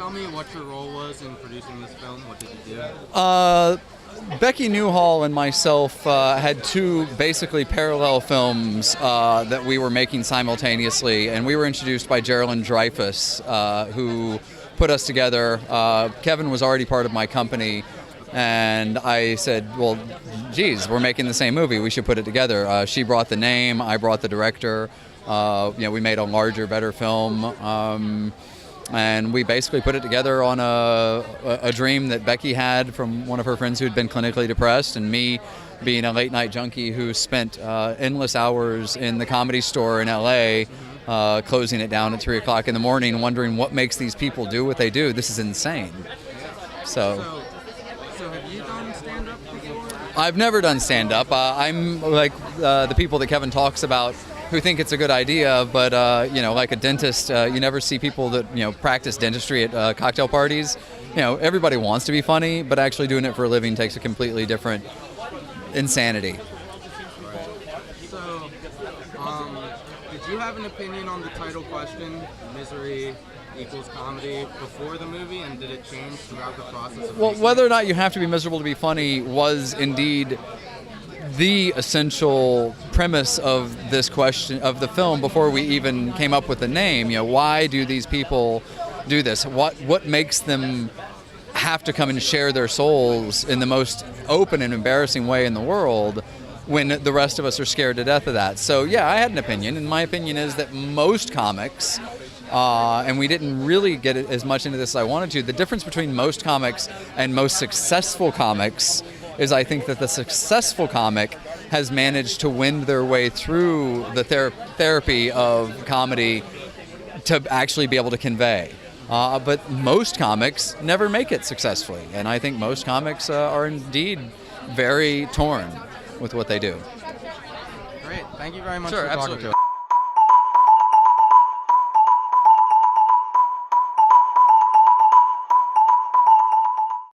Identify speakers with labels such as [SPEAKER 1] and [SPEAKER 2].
[SPEAKER 1] tell me what your role was in producing this film? What did you do?
[SPEAKER 2] Becky Newhall and myself had two basically parallel films that we were making simultaneously, and we were introduced by Geraldine Dreyfus, who put us together. Kevin was already part of my company, and I said, well, geez, we're making the same movie. We should put it together. She brought the name, I brought the director. We made a larger, better film. And we basically put it together on a dream that Becky had from one of her friends who had been clinically depressed, and me being a late-night junkie who spent endless hours in the Comedy Store in L.A., closing it down at 3 o'clock in the morning, wondering what makes these people do what they do. This is insane. So
[SPEAKER 1] have you done stand-up before?
[SPEAKER 2] I've never done stand-up. I'm like the people that Kevin talks about who think it's a good idea, but like a dentist, you never see people that practice dentistry at cocktail parties. Everybody wants to be funny, but actually doing it for a living takes a completely different insanity.
[SPEAKER 1] So, did you have an opinion on the title question, misery equals comedy, before the movie, and did it change throughout the process of
[SPEAKER 2] Well, whether or not you have to be miserable to be funny was indeed the essential premise of this question of the film before we even came up with the name. Why do these people do this? What makes them have to come and share their souls in the most open and embarrassing way in the world when the rest of us are scared to death of that? So yeah, I had an opinion, and my opinion is that most comics, and we didn't really get as much into this as I wanted to, the difference between most comics and most successful comics is I think that the successful comic has managed to wend their way through the therapy of comedy to actually be able to convey. But most comics never make it successfully, and I think most comics are indeed very torn with what they do.
[SPEAKER 1] Great. Thank you very much
[SPEAKER 2] Sure,
[SPEAKER 1] for talking
[SPEAKER 2] absolutely.
[SPEAKER 1] to us.